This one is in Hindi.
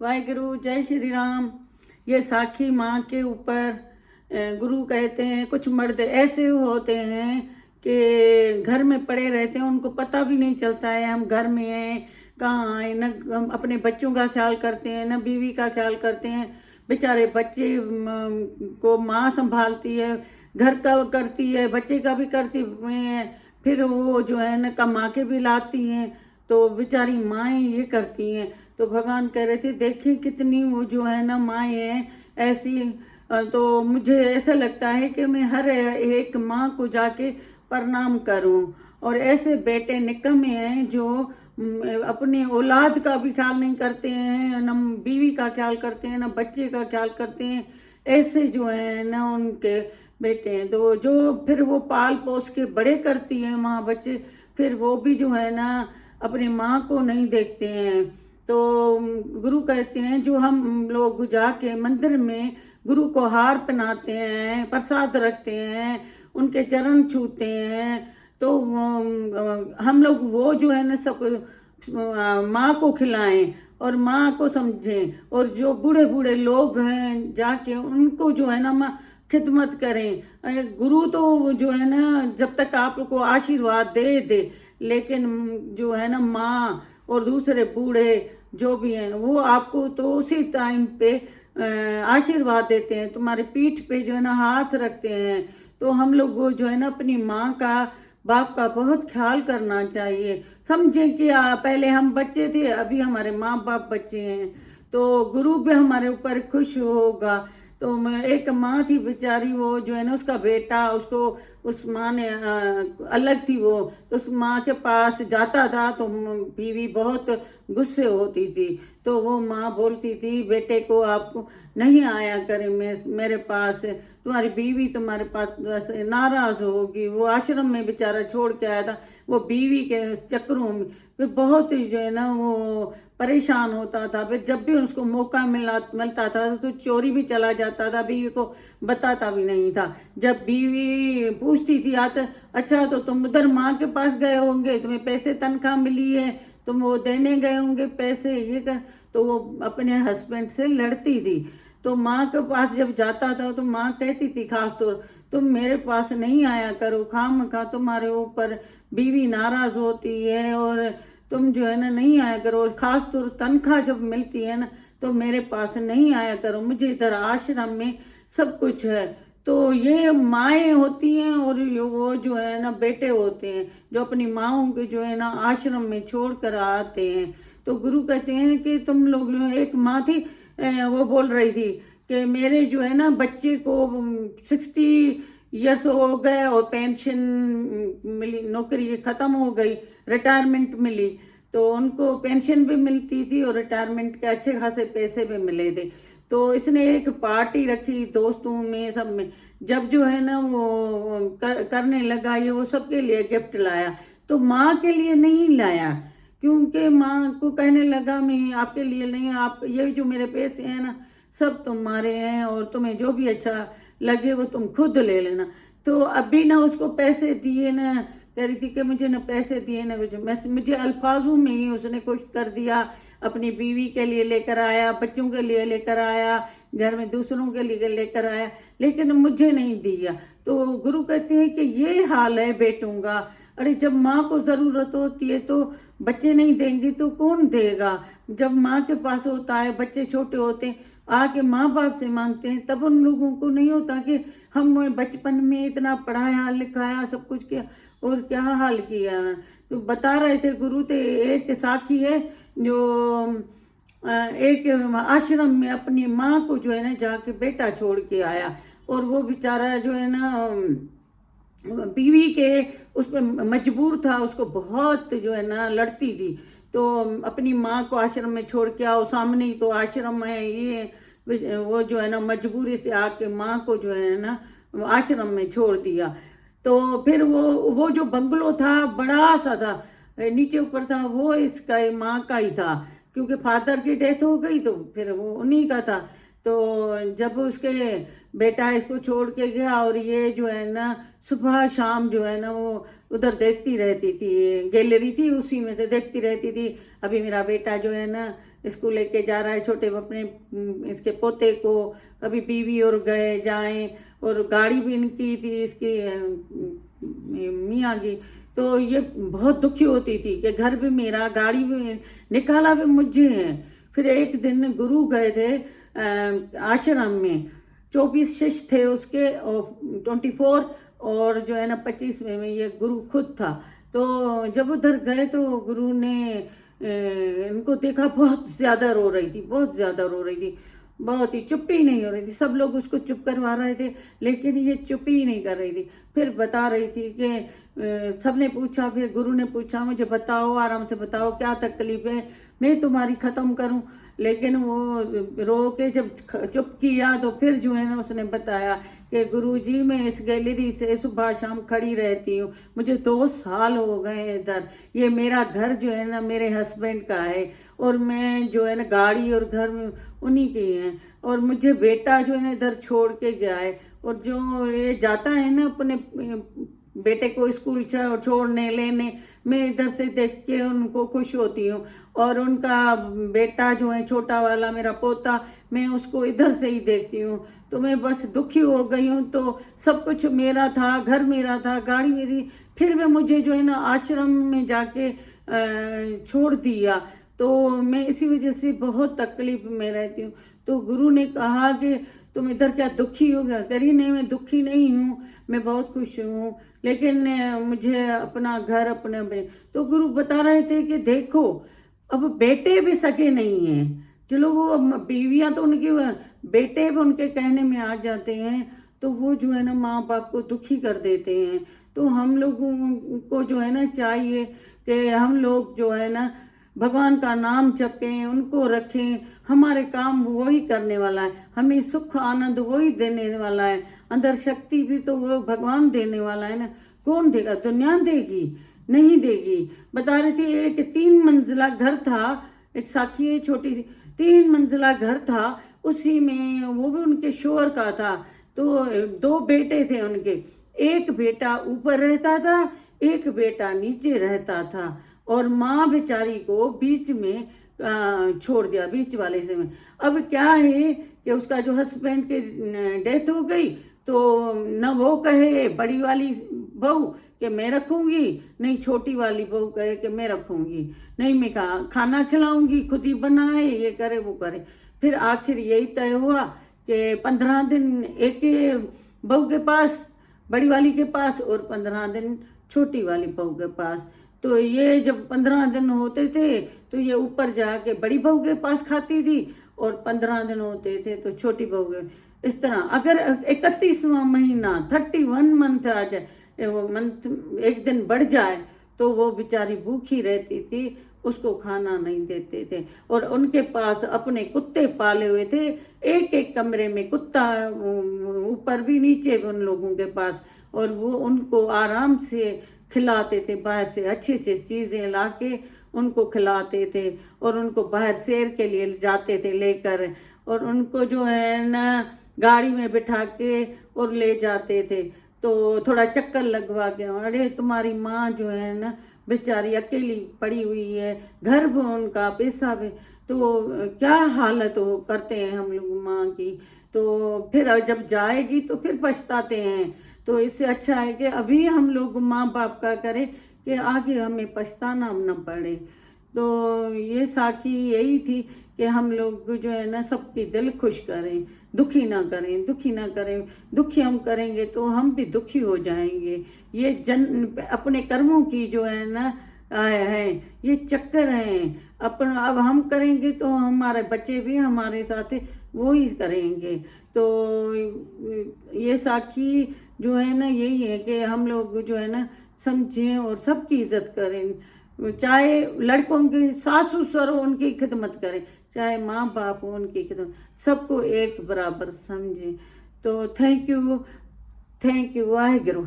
वाहिगुरु जय श्री राम। ये साखी माँ के ऊपर गुरु कहते हैं कुछ मर्द ऐसे होते हैं कि घर में पड़े रहते हैं, उनको पता भी नहीं चलता है हम घर में हैं कहाँ आए, न हम अपने बच्चों का ख्याल करते हैं न बीवी का ख्याल करते हैं। बेचारे बच्चे को माँ संभालती है, घर का करती है, बच्चे का भी करती है, फिर वो जो है न कमा के भी लाती हैं। तो बेचारी माएँ ये करती हैं। तो भगवान कह रहे थे देखिए कितनी वो जो है ना माएँ हैं ऐसी। तो मुझे ऐसा लगता है कि मैं हर एक माँ को जाके प्रणाम करूं। और ऐसे बेटे निकम्मे हैं जो अपने औलाद का भी ख्याल नहीं करते हैं, न बीवी का ख्याल करते हैं, न बच्चे का ख्याल करते हैं। ऐसे जो है ना उनके बेटे हैं तो जो फिर वो पाल पोस के बड़े करती है माँ बच्चे, फिर वो भी जो है ना अपनी माँ को नहीं देखते हैं। तो गुरु कहते हैं जो हम लोग जाके मंदिर में गुरु को हार पहनाते हैं, प्रसाद रखते हैं, उनके चरण छूते हैं, तो हम लोग वो जो है ना सब माँ को खिलाएं और माँ को समझें। और जो बूढ़े बूढ़े लोग हैं जाके उनको जो है ना माँ खिदमत करें। गुरु तो जो है ना जब तक आप को आशीर्वाद दे दे, लेकिन जो है ना माँ और दूसरे बूढ़े जो भी हैं वो आपको तो उसी टाइम पे आशीर्वाद देते हैं, तुम्हारे पीठ पे जो है ना हाथ रखते हैं। तो हम लोग वो जो है ना अपनी माँ का बाप का बहुत ख्याल करना चाहिए। समझें कि पहले हम बच्चे थे, अभी हमारे माँ बाप बच्चे हैं, तो गुरु भी हमारे ऊपर खुश होगा। तो मैं एक माँ थी बेचारी, वो जो है ना उसका बेटा उसको उस माँ ने अलग थी वो, तो उस माँ के पास जाता था तो बीवी बहुत गुस्से होती थी। तो वो माँ बोलती थी बेटे को आपको नहीं आया करे मेरे पास, तुम्हारी बीवी तुम्हारे पास नाराज होगी। वो आश्रम में बेचारा छोड़ के आया था, वो बीवी के चक्करों में फिर बहुत ही जो है ना वो परेशान होता था। फिर जब भी उसको मौका मिलता था तो चोरी भी चला जाता था, बीवी को बताता भी नहीं था। जब बीवी पूछती थी आते अच्छा तो तुम उधर माँ के पास गए होंगे, तुम्हें पैसे तनख्वाह मिली है, तुम वो देने गए होंगे पैसे ये कर, तो वो अपने हस्बैंड से लड़ती थी। तो माँ के पास जब जाता था तो माँ कहती थी खास तौर तुम मेरे पास नहीं आया करो, खामखा तुम्हारे ऊपर बीवी नाराज होती है और तुम जो है ना नहीं आया करो, खास तौर तनख्वाह जब मिलती है ना तो मेरे पास नहीं आया करो, मुझे इधर आश्रम में सब कुछ है। तो ये माएँ होती हैं और वो जो है ना बेटे होते हैं जो अपनी माँओं के जो है ना आश्रम में छोड़ कर आते हैं। तो गुरु कहते हैं कि तुम लोग एक माँ थी, वो बोल रही थी कि मेरे जो है ना बच्चे को 60 इयर्स हो गए और पेंशन मिली, नौकरी ख़त्म हो गई, रिटायरमेंट मिली, तो उनको पेंशन भी मिलती थी और रिटायरमेंट के अच्छे खासे पैसे भी मिले थे। तो इसने एक पार्टी रखी दोस्तों में सब में, जब जो है ना वो करने लगा ये वो सबके लिए गिफ्ट लाया, तो माँ के लिए नहीं लाया, क्योंकि माँ को कहने लगा मैं आपके लिए नहीं, आप ये जो मेरे पैसे हैं ना सब तुम्हारे हैं और तुम्हें जो भी अच्छा लगे वो तुम खुद ले लेना। तो अभी ना उसको पैसे दिए ना, कह रही थी कि मुझे ना पैसे दिए ना कुछ, मुझे अल्फाजों में ही उसने कुछ कर दिया, अपनी बीवी के लिए लेकर आया, बच्चों के लिए लेकर आया, घर में दूसरों के लिए लेकर आया, लेकिन मुझे नहीं दिया। तो गुरु कहते हैं कि ये हाल है बेटों का। अरे जब माँ को ज़रूरत होती है तो बच्चे नहीं देंगे तो कौन देगा। जब माँ के पास होता है, बच्चे छोटे होते हैं आके माँ बाप से मांगते हैं, तब उन लोगों को नहीं होता कि हम बचपन में इतना पढ़ाया लिखाया सब कुछ किया और क्या हाल किया। तो बता रहे थे गुरु थे, एक साखी है जो एक आश्रम में अपनी माँ को जो है ना जाके बेटा छोड़ के आया, और वो बेचारा जो है ना बीवी के उस पर मजबूर था, उसको बहुत जो है ना लड़ती थी। तो अपनी माँ को आश्रम में छोड़ के आओ, सामने ही तो आश्रम है ये, वो जो है ना मजबूरी से आके माँ को जो है ना आश्रम में छोड़ दिया। तो फिर वो जो बंगलो था बड़ा सा था, नीचे ऊपर था, वो इसका माँ का ही था, क्योंकि फादर की डेथ हो गई तो फिर वो उन्हीं का था। तो जब उसके बेटा इसको छोड़ के गया और ये जो है ना सुबह शाम जो है ना वो उधर देखती रहती थी, गैलरी थी उसी में से देखती रहती थी, अभी मेरा बेटा जो है ना स्कूल लेके जा रहा है छोटे अपने इसके पोते को, कभी बीवी और गए जाएं, और गाड़ी भी इनकी थी इसकी मियाँ की। तो ये बहुत दुखी होती थी कि घर भी मेरा, गाड़ी भी, निकाला भी मुझे है। फिर एक दिन गुरु गए थे आश्रम में, 24 शिष्य थे उसके, और 24 और जो है ना 25 में ये गुरु खुद था। तो जब उधर गए तो गुरु ने इनको देखा, बहुत ज़्यादा रो रही थी, बहुत ज़्यादा रो रही थी, बहुत ही, चुप ही नहीं हो रही थी। सब लोग उसको चुप करवा रहे थे लेकिन ये चुप ही नहीं कर रही थी। फिर बता रही थी कि सबने पूछा, फिर गुरु ने पूछा मुझे बताओ, आराम से बताओ क्या तकलीफ है, मैं तुम्हारी ख़त्म करूं। लेकिन वो रो के जब चुप किया तो फिर जो है ना उसने बताया कि गुरुजी मैं इस गैलरी से सुबह शाम खड़ी रहती हूँ, मुझे 2 साल हो गए इधर, ये मेरा घर जो है ना मेरे हस्बैंड का है, और मैं जो है ना गाड़ी और घर में उन्हीं के हैं, और मुझे बेटा जो है ना इधर छोड़ के गया है, और जो ये जाता है ना अपने बेटे को स्कूल छोड़ने लेने, मैं इधर से देख के उनको खुश होती हूँ, और उनका बेटा जो है छोटा वाला मेरा पोता, मैं उसको इधर से ही देखती हूँ। तो मैं बस दुखी हो गई हूँ। तो सब कुछ मेरा था, घर मेरा था, गाड़ी मेरी, फिर भी मुझे जो है ना आश्रम में जाके छोड़ दिया। तो मैं इसी वजह से बहुत तकलीफ में रहती हूँ। तो गुरु ने कहा कि तुम इधर क्या दुखी हो गया? करी नहीं, मैं दुखी नहीं हूँ, मैं बहुत खुश हूँ, लेकिन मुझे अपना घर अपना तो गुरु बता रहे थे कि देखो अब बेटे भी सके नहीं हैं, चलो वो बीवियाँ तो उनकी, बेटे भी उनके कहने में आ जाते हैं, तो वो जो है ना माँ बाप को दुखी कर देते हैं। तो हम लोगों को जो है ना चाहिए कि हम लोग जो है ना भगवान का नाम जपें, उनको रखें, हमारे काम वही करने वाला है, हमें सुख आनंद वही देने वाला है, अंदर शक्ति भी तो वो भगवान देने वाला है ना। कौन देगा? दुनिया देगी? नहीं देगी। बता रही थी एक 3 मंजिला घर था, एक साखी है छोटी सी, 3 मंजिला घर था, उसी में वो भी उनके शोहर का था। तो 2 बेटे थे उनके, एक बेटा ऊपर रहता था, एक बेटा नीचे रहता था, और माँ बेचारी को बीच में छोड़ दिया, बीच वाले से में। अब क्या है कि उसका जो हस्बैंड की डेथ हो गई, तो न वो कहे बड़ी वाली बहू कि मैं रखूँगी, नहीं छोटी वाली बहू कहे कि मैं रखूँगी, नहीं मैं खाना खिलाऊँगी, खुद ही बनाए, ये करे वो करे। फिर आखिर यही तय हुआ कि 15 दिन एक बहू के पास, बड़ी वाली के पास, और 15 दिन छोटी वाली बहू के पास। तो ये जब 15 दिन होते थे तो ये ऊपर जाके बड़ी बहू के पास खाती थी, और 15 दिन होते थे तो छोटी बहू के। इस तरह अगर 31वां महीना 31 मंथ आ जाए, वो मंथ एक दिन बढ़ जाए, तो वो बेचारी भूखी रहती थी, उसको खाना नहीं देते थे। और उनके पास अपने कुत्ते पाले हुए थे, एक एक कमरे में कुत्ता, ऊपर भी नीचे भी उन लोगों के पास, और वो उनको आराम से खिलाते थे, बाहर से अच्छी अच्छी चीज़ें ला के उनको खिलाते थे, और उनको बाहर सैर के लिए जाते थे लेकर, और उनको जो है ना गाड़ी में बिठा के और ले जाते थे। तो थोड़ा चक्कर लगवा के, अरे तुम्हारी माँ जो है ना बेचारी अकेली पड़ी हुई है, घर भी उनका, पैसा भी, तो क्या हालत हो करते हैं हम लोग माँ की। तो फिर जब जाएगी तो फिर पछताते हैं। तो इससे अच्छा है कि अभी हम लोग माँ बाप का करें कि आगे हमें पछताना न पड़े। तो ये साखी यही थी कि हम लोग जो है ना सबकी दिल खुश करें, दुखी ना करें, दुखी ना करें। दुखी हम करेंगे तो हम भी दुखी हो जाएंगे। ये अपने कर्मों की जो है ना है, ये चक्कर हैं। अब हम करेंगे तो हमारे बच्चे भी हमारे साथ वो ही करेंगे। तो ये साखी जो है ना यही है कि हम लोग जो है ना समझें और सबकी इज्जत करें, चाहे लड़कों की सास ससुर हो उनकी खिदमत करें, चाहे माँ बाप हो उनकी खिदमत, सबको एक बराबर समझें। तो थैंक यू वाहिगुरू।